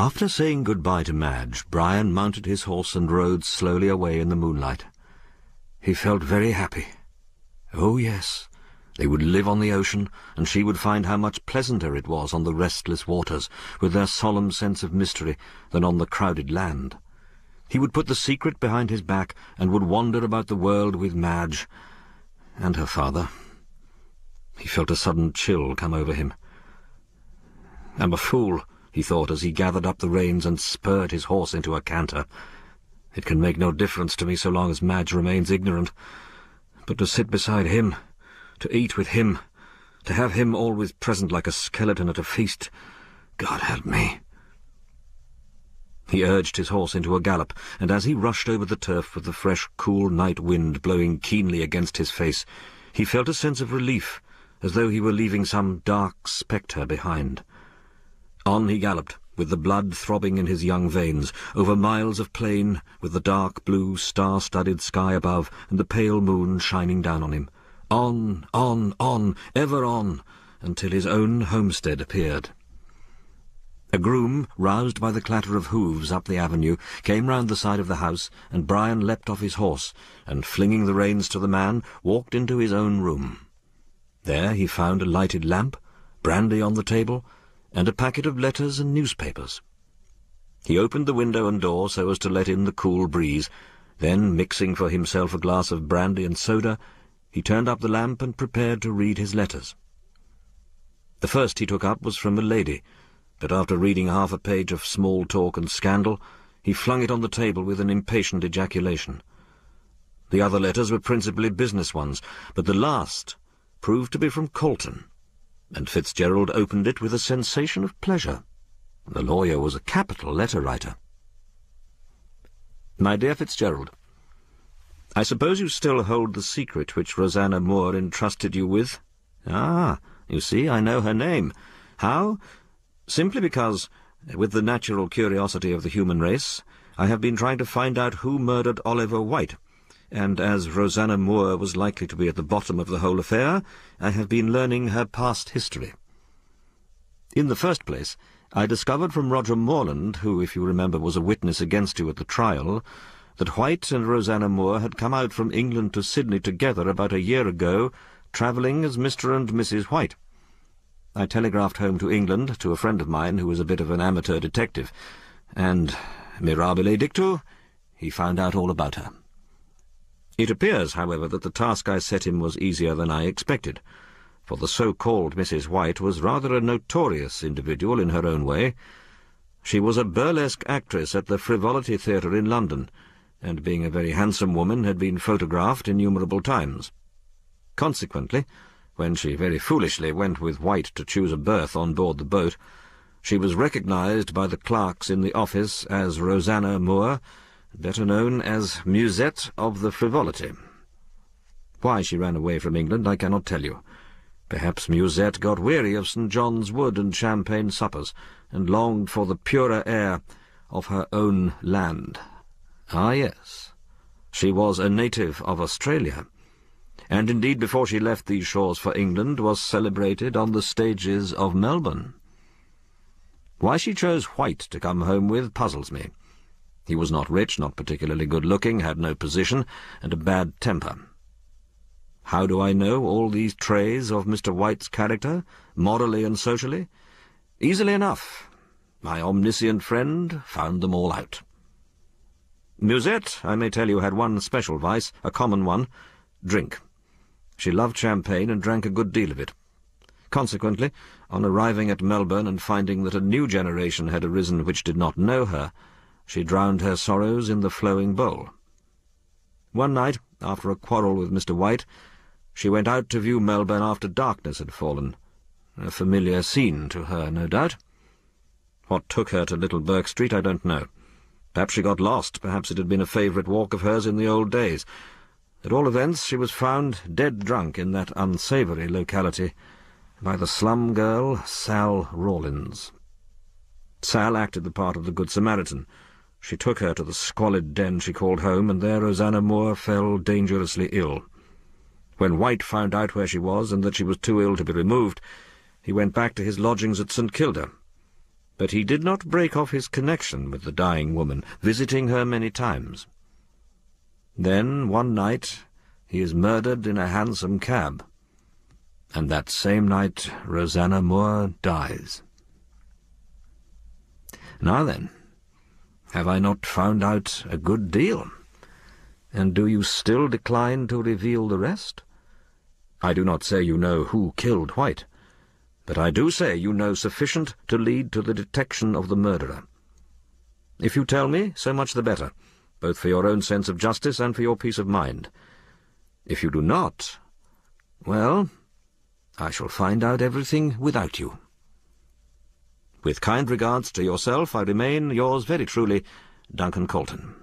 After saying goodbye to Madge, Brian mounted his horse and rode slowly away in the moonlight. He felt very happy. Oh, yes, they would live on the ocean, and she would find how much pleasanter it was on the restless waters, with their solemn sense of mystery, than on the crowded land. He would put the secret behind his back, and would wander about the world with Madge and her father. He felt a sudden chill come over him. "I'm a fool," he thought as he gathered up the reins and spurred his horse into a canter. "It can make no difference to me so long as Madge remains ignorant. But to sit beside him, to eat with him, to have him always present like a skeleton at a feast, God help me." He urged his horse into a gallop, and as he rushed over the turf with the fresh, cool night wind blowing keenly against his face, he felt a sense of relief, as though he were leaving some dark spectre behind. On he galloped, with the blood throbbing in his young veins, over miles of plain, with the dark blue, star-studded sky above, and the pale moon shining down on him. On, ever on, until his own homestead appeared. A groom, roused by the clatter of hoofs up the avenue, came round the side of the house, and Brian leapt off his horse, and, flinging the reins to the man, walked into his own room. There he found a lighted lamp, brandy on the table, and a packet of letters and newspapers. He opened the window and door so as to let in the cool breeze. Then, mixing for himself a glass of brandy and soda, he turned up the lamp and prepared to read his letters. The first he took up was from a lady, but after reading half a page of small talk and scandal, he flung it on the table with an impatient ejaculation. The other letters were principally business ones, but the last proved to be from Colton, and Fitzgerald opened it with a sensation of pleasure. The lawyer was a capital letter-writer. "My dear Fitzgerald, I suppose you still hold the secret which Rosanna Moore entrusted you with? Ah, you see, I know her name. How? Simply because, with the natural curiosity of the human race, I have been trying to find out who murdered Oliver White, and as Rosanna Moore was likely to be at the bottom of the whole affair, I have been learning her past history. In the first place, I discovered from Roger Morland, who, if you remember, was a witness against you at the trial, that White and Rosanna Moore had come out from England to Sydney together about a year ago, travelling as Mr. and Mrs. White. I telegraphed home to England to a friend of mine who was a bit of an amateur detective, and, mirabile dictu, he found out all about her. It appears, however, that the task I set him was easier than I expected, for the so-called Mrs. White was rather a notorious individual in her own way. She was a burlesque actress at the Frivolity Theatre in London, and being a very handsome woman had been photographed innumerable times. Consequently, when she very foolishly went with White to choose a berth on board the boat, she was recognized by the clerks in the office as Rosanna Moore, better known as Musette of the Frivolity. Why she ran away from England I cannot tell you. Perhaps Musette got weary of St. John's Wood and champagne suppers, and longed for the purer air of her own land. Ah, yes, she was a native of Australia, and indeed before she left these shores for England was celebrated on the stages of Melbourne. Why she chose White to come home with puzzles me. He was not rich, not particularly good-looking, had no position, and a bad temper. How do I know all these traits of Mr. White's character, morally and socially? Easily enough. My omniscient friend found them all out. Musette, I may tell you, had one special vice, a common one, drink. She loved champagne and drank a good deal of it. Consequently, on arriving at Melbourne and finding that a new generation had arisen which did not know her, she drowned her sorrows in the flowing bowl. One night, after a quarrel with Mr. White, she went out to view Melbourne after darkness had fallen. A familiar scene to her, no doubt. What took her to Little Burke Street, I don't know. Perhaps she got lost, perhaps it had been a favourite walk of hers in the old days. At all events, she was found dead drunk in that unsavoury locality by the slum girl, Sal Rawlins. Sal acted the part of the Good Samaritan. She took her to the squalid den she called home, and there Rosanna Moore fell dangerously ill. When White found out where she was, and that she was too ill to be removed, he went back to his lodgings at St. Kilda. but he did not break off his connection with the dying woman, visiting her many times. Then, one night, he is murdered in a hansom cab, and that same night Rosanna Moore dies. Now then, have I not found out a good deal? And do you still decline to reveal the rest? I do not say you know who killed White, but I do say you know sufficient to lead to the detection of the murderer. If you tell me, so much the better, both for your own sense of justice and for your peace of mind. If you do not, well, I shall find out everything without you. With kind regards to yourself, I remain yours very truly, Duncan Colton.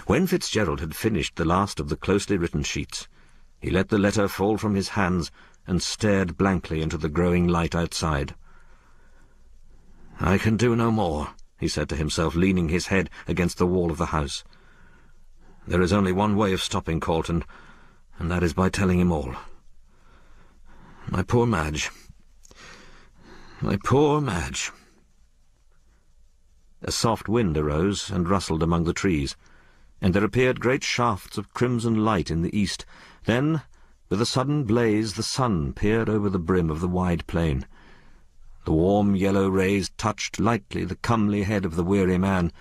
When Fitzgerald had finished the last of the closely written sheets, he let the letter fall from his hands and stared blankly into the growing light outside. "I can do no more," he said to himself, leaning his head against the wall of the house. "There is only one way of stopping Colton, and that is by telling him all. My poor Madge. My poor Madge." A soft wind arose and rustled among the trees, and there appeared great shafts of crimson light in the east. Then, with a sudden blaze, the sun peered over the brim of the wide plain. The warm yellow rays touched lightly the comely head of the weary man,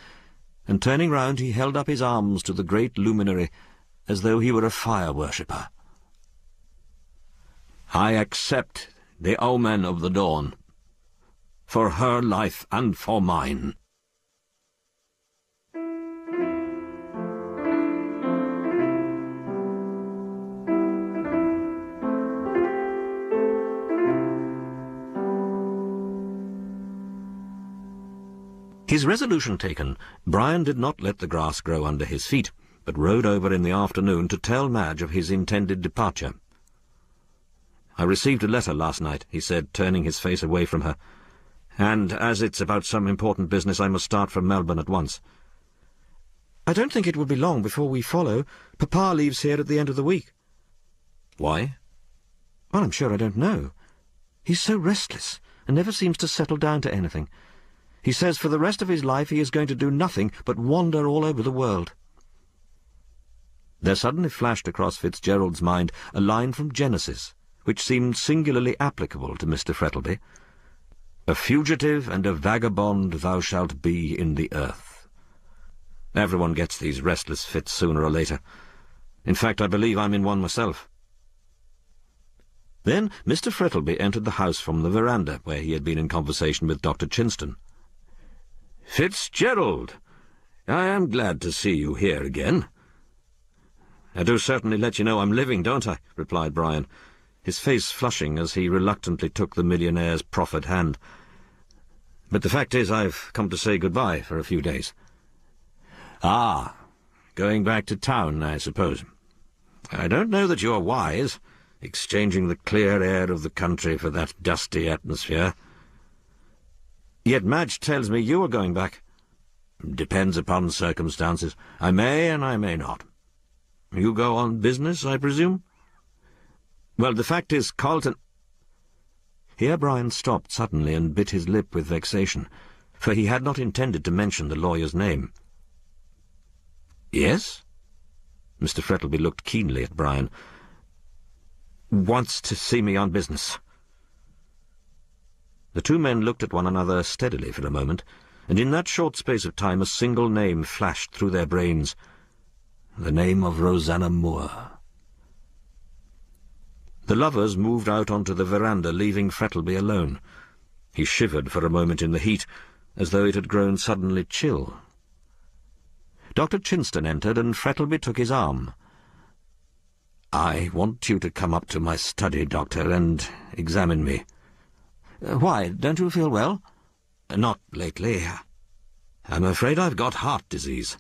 and turning round he held up his arms to the great luminary as though he were a fire-worshipper. "I accept the omen of the dawn, for her life and for mine." His resolution taken, Brian did not let the grass grow under his feet, but rode over in the afternoon to tell Madge of his intended departure. "I received a letter last night," he said, turning his face away from her, "and as it's about some important business, I must start from Melbourne at once." "I don't think it will be long before we follow. Papa leaves here at the end of the week." "Why?" "Well, I'm sure I don't know. He's so restless, and never seems to settle down to anything. He says for the rest of his life he is going to do nothing but wander all over the world." There suddenly flashed across Fitzgerald's mind a line from Genesis, which seemed singularly applicable to Mr. Frettlby. "A fugitive and a vagabond thou shalt be in the earth." Everyone gets these restless fits sooner or later. In fact, I believe I'm in one myself. Then Mr. Frettlby entered the house from the veranda, where he had been in conversation with Dr. Chinston. "Fitzgerald, I am glad to see you here again." "I do certainly let you know I'm living, don't I?" replied Brian, his face flushing as he reluctantly took the millionaire's proffered hand. "But the fact is, I've come to say goodbye for a few days." "Ah, going back to town, I suppose. I don't know that you're wise, exchanging the clear air of the country for that dusty atmosphere." "Yet Madge tells me you are going back." "Depends upon circumstances. I may and I may not. You go on business, I presume?" "Well, the fact is, Carlton—" Here Brian stopped suddenly and bit his lip with vexation, for he had not intended to mention the lawyer's name. "Yes?" Mr. Frettlby looked keenly at Brian. "Wants to see me on business." The two men looked at one another steadily for a moment, and in that short space of time a single name flashed through their brains: the name of Rosanna Moore. The lovers moved out onto the veranda, leaving Frettlby alone. He shivered for a moment in the heat, as though it had grown suddenly chill. Dr. Chinston entered, and Frettlby took his arm. "I want you to come up to my study, Doctor, and examine me." "Why, don't you feel well?" "Not lately. I'm afraid I've got heart disease."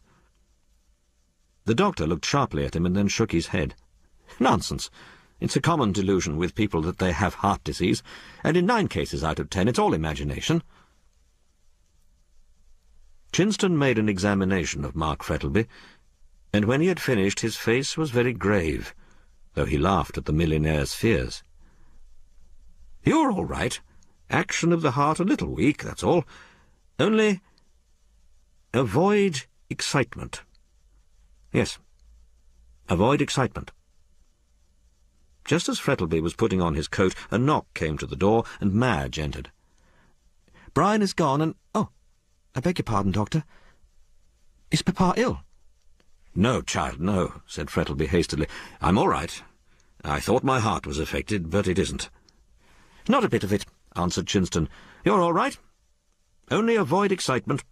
The doctor looked sharply at him and then shook his head. "Nonsense. It's a common delusion with people that they have heart disease, and in 9 cases out of 10 it's all imagination." Chinston made an examination of Mark Frettlby, and when he had finished his face was very grave, though he laughed at the millionaire's fears. "You're all right. Action of the heart a little weak, that's all. Only avoid excitement. Yes, avoid excitement. Just as Frettlby was putting on his coat, a knock came to the door, and Madge entered. Brian is gone, and... Oh, I beg your pardon, Doctor. Is Papa ill? No, child, no, said Frettlby hastily. I'm all right. I thought my heart was affected, but it isn't. Not a bit of it, answered Chinston. You're all right. Only avoid excitement.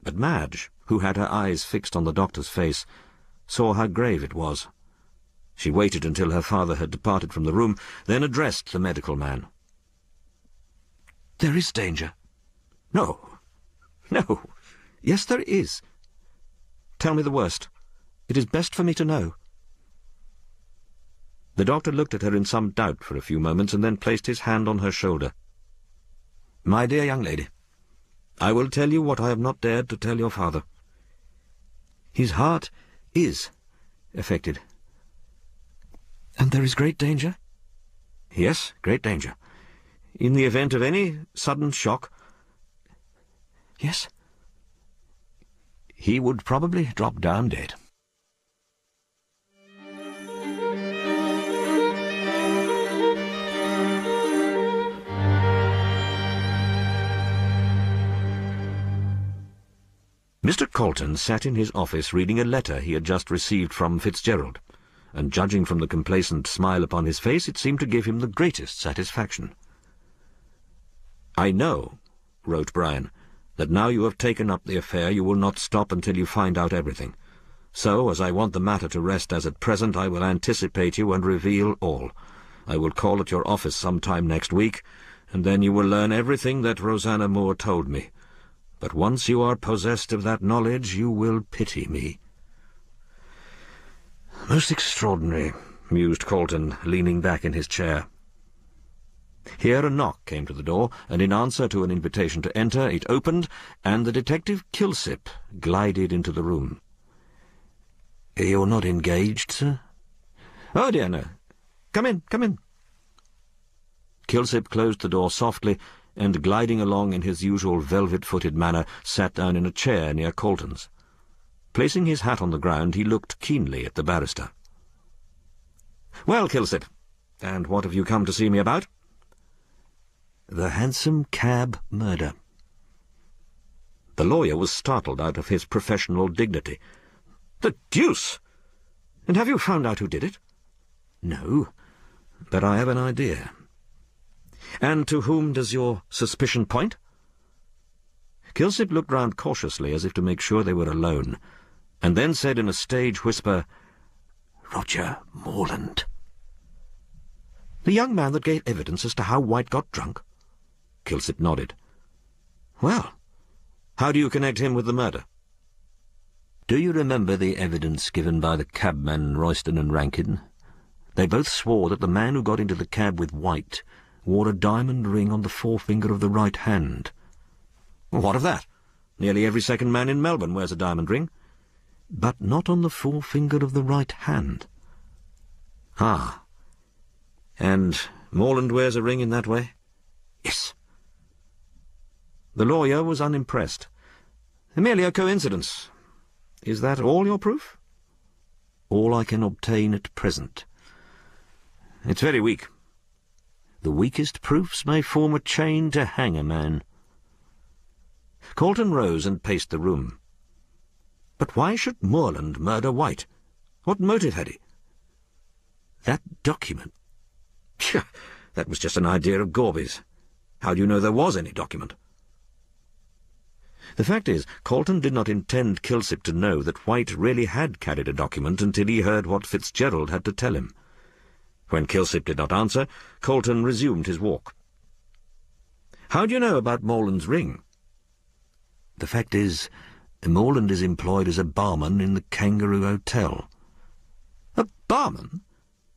But Madge, who had her eyes fixed on the doctor's face, saw how grave it was. She waited until her father had departed from the room, then addressed the medical man. There is danger. No. No. Yes, there is. Tell me the worst. It is best for me to know. The doctor looked at her in some doubt for a few moments, and then placed his hand on her shoulder. My dear young lady, I will tell you what I have not dared to tell your father. His heart is affected. And there is great danger? Yes, great danger. In the event of any sudden shock... Yes? He would probably drop down dead. Mr. Colton sat in his office reading a letter he had just received from Fitzgerald, and judging from the complacent smile upon his face, it seemed to give him the greatest satisfaction. I know, wrote Brian, that now you have taken up the affair you will not stop until you find out everything. So, as I want the matter to rest as at present, I will anticipate you and reveal all. I will call at your office sometime next week, and then you will learn everything that Rosanna Moore told me. But once you are possessed of that knowledge, you will pity me. Most extraordinary, mused Colton, leaning back in his chair. Here a knock came to the door, and in answer to an invitation to enter, it opened, and the detective Kilsip glided into the room. "You're not engaged, sir?" "Oh, dear, no. Come in, come in." Kilsip closed the door softly, and, gliding along in his usual velvet-footed manner, sat down in a chair near Colton's. Placing his hat on the ground, he looked keenly at the barrister. "Well, Kilsip, and what have you come to see me about?" "The hansom cab murder." The lawyer was startled out of his professional dignity. "The deuce! And have you found out who did it?" "No, but I have an idea." "And to whom does your suspicion point?" Kilsip looked round cautiously as if to make sure they were alone, and then said in a stage whisper, "Roger Morland." "The young man that gave evidence as to how White got drunk?" Kilsip nodded. "Well, how do you connect him with the murder?" "Do you remember the evidence given by the cabmen Royston and Rankin? They both swore that the man who got into the cab with White wore a diamond ring on the forefinger of the right hand." "What of that? Nearly every second man in Melbourne wears a diamond ring." "But not on the forefinger of the right hand." "Ah. And Morland wears a ring in that way?" "Yes." The lawyer was unimpressed. "Merely a coincidence. Is that all your proof?" "All I can obtain at present." "It's very weak." "The weakest proofs may form a chain to hang a man." Colton rose and paced the room. But why should Morland murder White? What motive had he? "That document." "That was just an idea of Gorby's. How do you know there was any document?" The fact is, Colton did not intend Kilsip to know that White really had carried a document until he heard what Fitzgerald had to tell him. When Kilsip did not answer, Colton resumed his walk. "How do you know about Morland's ring?" "The fact is, Morland is employed as a barman in the Kangaroo Hotel." "A barman?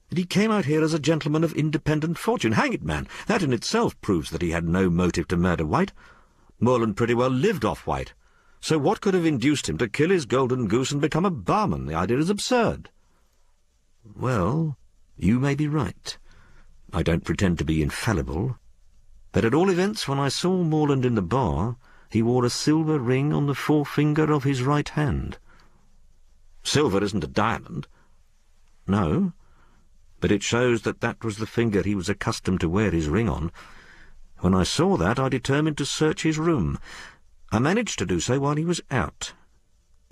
And he came out here as a gentleman of independent fortune. Hang it, man, that in itself proves that he had no motive to murder White. Morland pretty well lived off White. So what could have induced him to kill his golden goose and become a barman? The idea is absurd." "Well, you may be right. I don't pretend to be infallible. But at all events, when I saw Morland in the bar, he wore a silver ring on the forefinger of his right hand. Silver isn't a diamond. No, but it shows that that was the finger he was accustomed to wear his ring on. When I saw that, I determined to search his room. I managed to do so while he was out,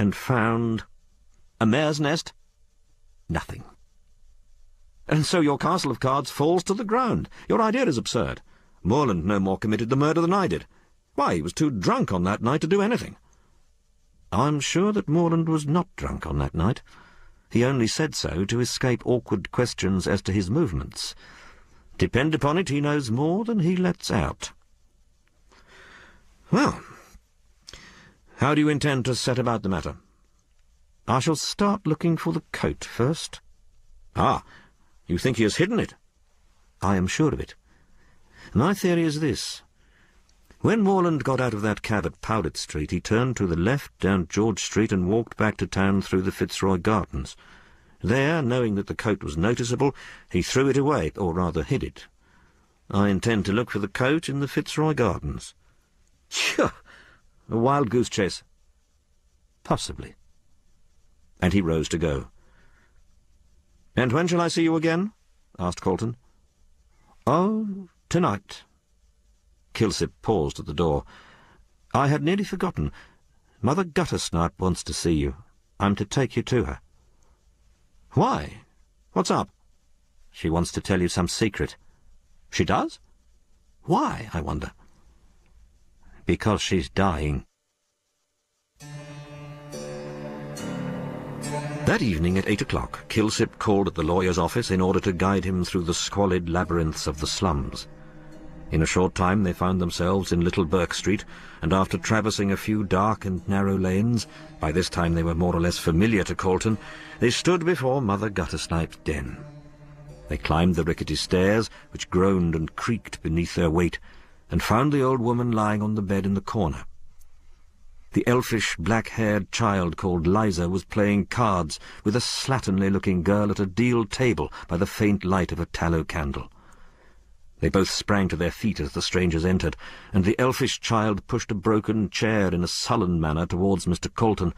and found... A mare's nest? nothing. And so your castle of cards falls to the ground. Your idea is absurd. Morland no more committed the murder than I did. Why, he was too drunk on that night to do anything. I'm sure that Morland was not drunk on that night. He only said so to escape awkward questions as to his movements. Depend upon it, he knows more than he lets out. Well, how do you intend to set about the matter? I shall start looking for the coat first. Ah, you think he has hidden it? I am sure of it. My theory is this. When Morland got out of that cab at Powlett Street, he turned to the left down George Street and walked back to town through the Fitzroy Gardens. There, knowing that the coat was noticeable, he threw it away, or rather hid it. I intend to look for the coat in the Fitzroy Gardens. Sure, a wild goose chase. Possibly. And he rose to go. "And when shall I see you again?" asked Colton. "Oh, tonight." Kilsip paused at the door. "I had nearly forgotten. Mother Guttersnipe wants to see you. I'm to take you to her." "Why? What's up?" "She wants to tell you some secret." "She does? Why, I wonder?" "Because she's dying." That evening at 8 o'clock, Kilsip called at the lawyer's office in order to guide him through the squalid labyrinths of the slums. In a short time they found themselves in Little Burke Street, and after traversing a few dark and narrow lanes, by this time they were more or less familiar to Colton, they stood before Mother Guttersnipe's den. They climbed the rickety stairs, which groaned and creaked beneath their weight, and found the old woman lying on the bed in the corner. The elfish, black-haired child called Liza was playing cards with a slatternly-looking girl at a deal table by the faint light of a tallow candle. They both sprang to their feet as the strangers entered, and the elfish child pushed a broken chair in a sullen manner towards Mr. Colton,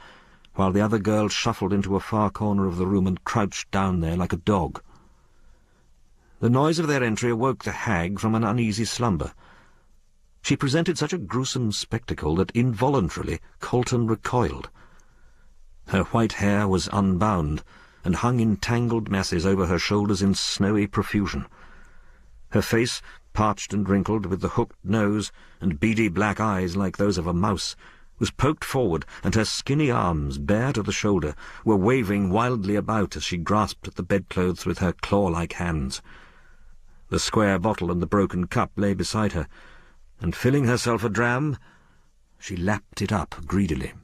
while the other girl shuffled into a far corner of the room and crouched down there like a dog. The noise of their entry awoke the hag from an uneasy slumber. She presented such a gruesome spectacle that involuntarily Colton recoiled. Her white hair was unbound, and hung in tangled masses over her shoulders in snowy profusion. Her face, parched and wrinkled, with the hooked nose and beady black eyes like those of a mouse, was poked forward, and her skinny arms, bare to the shoulder, were waving wildly about as she grasped at the bedclothes with her claw-like hands. The square bottle and the broken cup lay beside her, and filling herself a dram, she lapped it up greedily.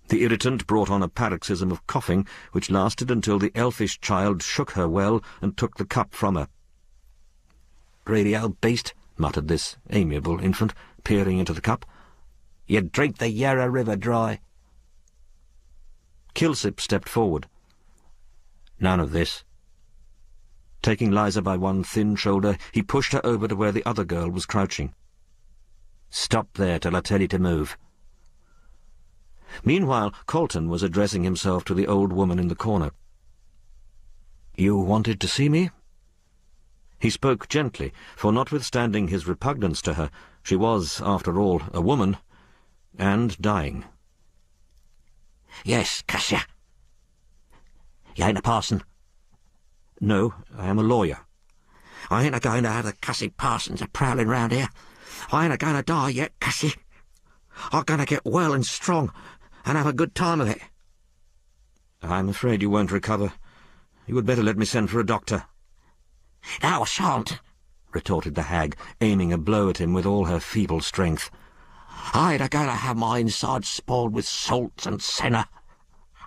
The irritant brought on a paroxysm of coughing, which lasted until the elfish child shook her well and took the cup from her. "Greedy old beast," muttered this amiable infant, peering into the cup. "You'd drink the Yarra River dry." Kilsip stepped forward. "None of this." Taking Liza by one thin shoulder, he pushed her over to where the other girl was crouching. "Stop there till I tell you to move." Meanwhile, Colton was addressing himself to the old woman in the corner. "You wanted to see me?" He spoke gently, for notwithstanding his repugnance to her, she was, after all, a woman, and dying. "Yes, Cassia. You ain't a parson?" "No, I am a lawyer." "I ain't a-going to have the cussed parsons a-prowling round here. I ain't a-going to die yet, Cassie. I'm going to get well and strong, and have a good time of it." "I'm afraid you won't recover. You had better let me send for a doctor." "No, I shan't," retorted the hag, aiming a blow at him with all her feeble strength. "I ain't a-going to have my insides spoiled with salts and senna.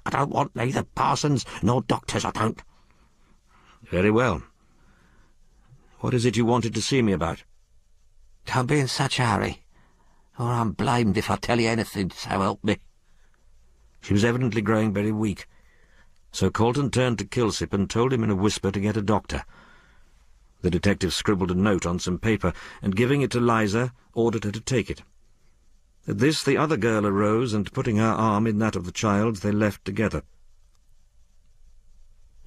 I don't want neither parsons nor doctors, I don't." "Very well. What is it you wanted to see me about?" "Don't be in such a hurry, or I'm blamed if I tell you anything, so help me." She was evidently growing very weak, so Colton turned to Kilsip and told him in a whisper to get a doctor. The detective scribbled a note on some paper, and giving it to Liza, ordered her to take it. At this the other girl arose, and putting her arm in that of the child's, they left together.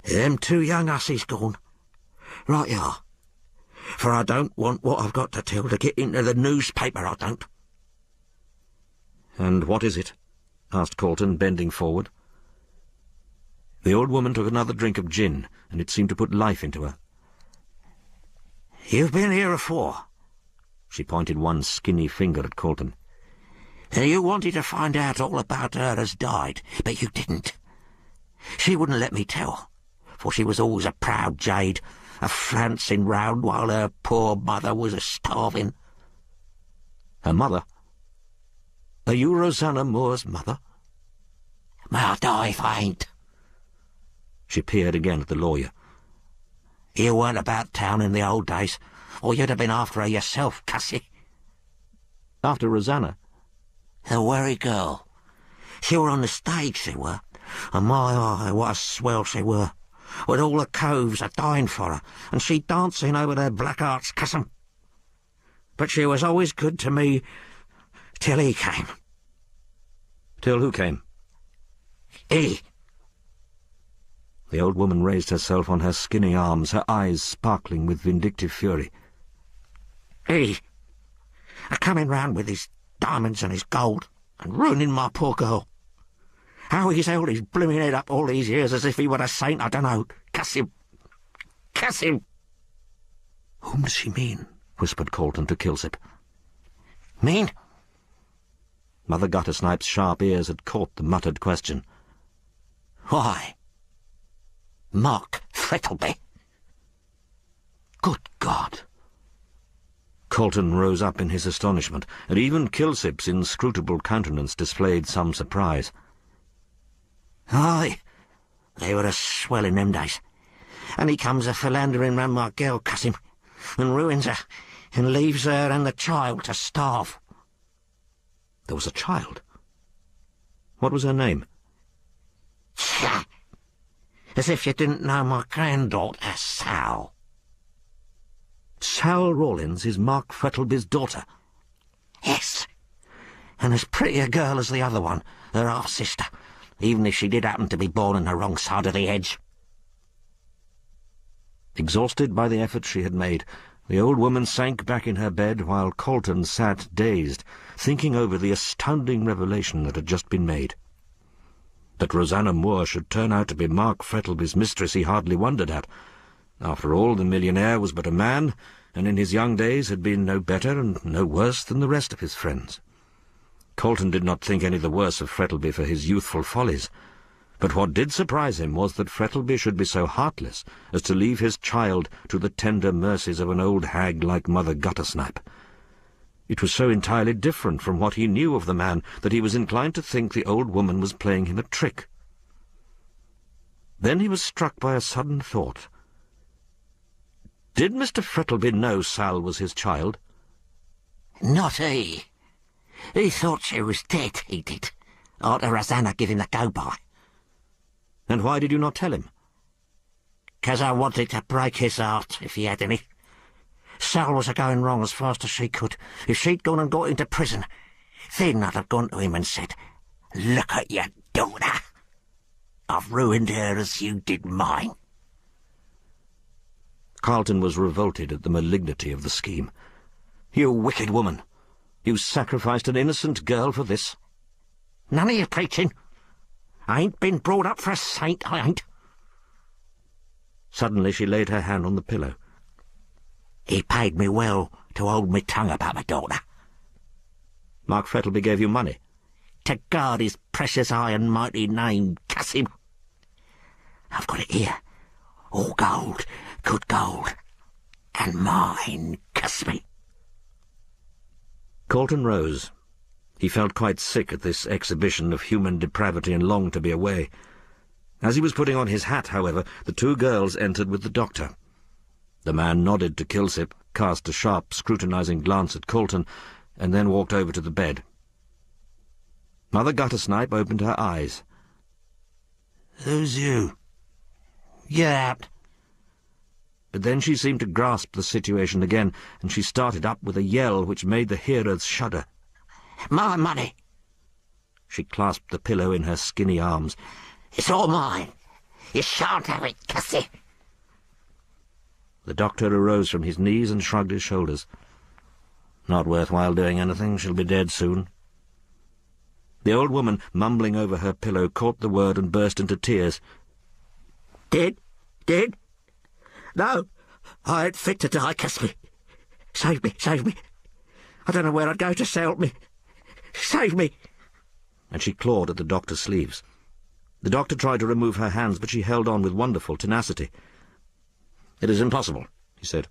"Them two young hussies gone. Right you are. For I don't want what I've got to tell to get into the newspaper, I don't." "And what is it?" asked Colton, bending forward. The old woman took another drink of gin, and it seemed to put life into her. "You've been here afore." She pointed one skinny finger at Colton. "You wanted to find out all about her as died, but you didn't. She wouldn't let me tell, for she was always a proud jade, a-flouncing round while her poor mother was a-starving." "Her mother? Are you Rosanna Moore's mother?" "May I die if I ain't." She peered again at the lawyer. "You weren't about town in the old days, or you'd have been after her yourself, Cassie." "After Rosanna?" "The worry girl. She were on the stage, she were, and my eye, what a swell she were, with all the coves a-dying for her, and she dancing over their black arts, cuss 'em. But she was always good to me till he came." "Till who came?" "He." The old woman raised herself on her skinny arms, her eyes sparkling with vindictive fury. "He. A-coming round with his diamonds and his gold, and ruining my poor girl. How he's held his blooming head up all these years as if he were a saint, I don't know. Cuss him. Cuss him." "Whom does she mean?" whispered Colton to Kilsip. "Mean?" Mother Guttersnipe's sharp ears had caught the muttered question. "Why, Mark Frettlby." "Good God!" Colton rose up in his astonishment, and even Kilsip's inscrutable countenance displayed some surprise. "Aye, they were a swell in them days, and he comes a-philandering round my girl, cuss him, and ruins her, and leaves her and the child to starve." "There was a child? What was her name?" "Tchah! As if you didn't know my granddaughter, Sal." "Sal Rawlins is Mark Frettlby's daughter?" "Yes, and as pretty a girl as the other one, her half-sister, even if she did happen to be born on the wrong side of the hedge." Exhausted by the effort she had made, the old woman sank back in her bed while Colton sat dazed, thinking over the astounding revelation that had just been made. That Rosanna Moore should turn out to be Mark Frettlby's mistress he hardly wondered at. After all, the millionaire was but a man, and in his young days had been no better and no worse than the rest of his friends. Colton did not think any the worse of Frettlby for his youthful follies, but what did surprise him was that Frettlby should be so heartless as to leave his child to the tender mercies of an old hag like Mother Guttersnipe. It was so entirely different from what he knew of the man that he was inclined to think the old woman was playing him a trick. Then he was struck by a sudden thought. Did Mr. Frettlby know Sal was his child? "Not he. He thought she was dead, he did, after Rosanna give him the go-by." "And why did you not tell him?" "'Cause I wanted to break his heart, if he had any. Sal was a-going wrong as fast as she could. If she'd gone and got into prison, then I'd have gone to him and said, 'Look at your daughter. I've ruined her as you did mine.'" Carlton was revolted at the malignity of the scheme. "You wicked woman! You sacrificed an innocent girl for this?" "None of your preaching. I ain't been brought up for a saint, I ain't." Suddenly she laid her hand on the pillow. "He paid me well to hold me tongue about my daughter." "Mark Frettlby gave you money?" "To guard his precious high and mighty name, cuss him. I've got it here, all gold, good gold, and mine, cuss me." Colton rose. He felt quite sick at this exhibition of human depravity and longed to be away. As he was putting on his hat, however, the two girls entered with the doctor. The man nodded to Kilsip, cast a sharp, scrutinizing glance at Colton, and then walked over to the bed. Mother Guttersnipe opened her eyes. "Who's you? Get out." but then she seemed to grasp the situation again, and she started up with a yell which made the hearers shudder. My money! She clasped the pillow in her skinny arms. It's all mine. You shan't have it, Gussie. The doctor arose from his knees and shrugged his shoulders. Not worthwhile doing anything. She'll be dead soon. The old woman, mumbling over her pillow, caught the word and burst into tears. Dead? Dead? No, I ain't fit to die, Gussie. Save me, save me. I don't know where I'd go to help me. Save me. And she clawed at the doctor's sleeves. The doctor tried to remove her hands, but she held on with wonderful tenacity. "It is impossible," he said.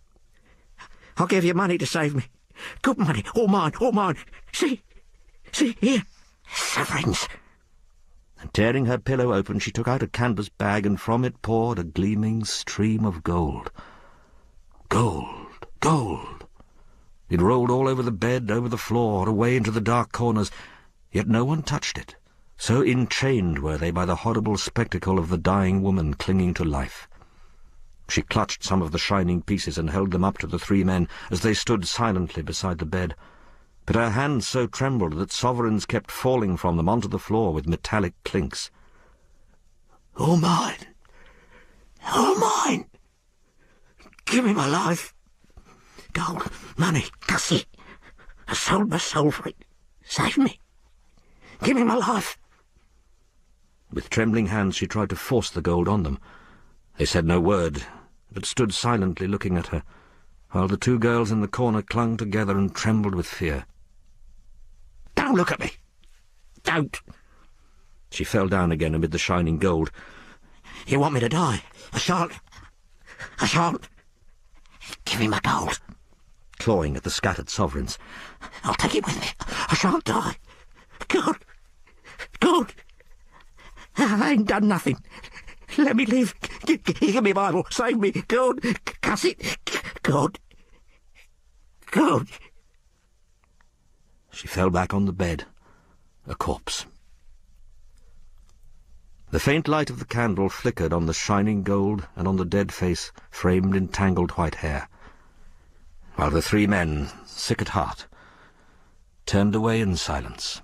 "I'll give you money to save me. Good money, all mine, all mine. See, here. Sovereigns." And tearing her pillow open, she took out a canvas bag, and from it poured a gleaming stream of gold. Gold, gold. It rolled all over the bed, over the floor, away into the dark corners, yet no one touched it. So enchained were they by the horrible spectacle of the dying woman clinging to life. She clutched some of the shining pieces and held them up to the three men as they stood silently beside the bed. But her hands so trembled that sovereigns kept falling from them onto the floor with metallic clinks. "All mine! All mine! Give me my life! Gold, money, Gussie! I sold my soul for it. Save me! Give me my life!" With trembling hands she tried to force the gold on them. They said no word, but stood silently looking at her, while the two girls in the corner clung together and trembled with fear. "Don't look at me! Don't!" She fell down again amid the shining gold. "You want me to die? I shan't. I shan't. Give me my gold." Clawing at the scattered sovereigns. "I'll take it with me. I shan't die. God! God! I ain't done nothing. Let me live. Give me Bible. Save me. God! Gussie! God! God!" She fell back on the bed, a corpse. The faint light of the candle flickered on the shining gold and on the dead face framed in tangled white hair, while the three men, sick at heart, turned away in silence.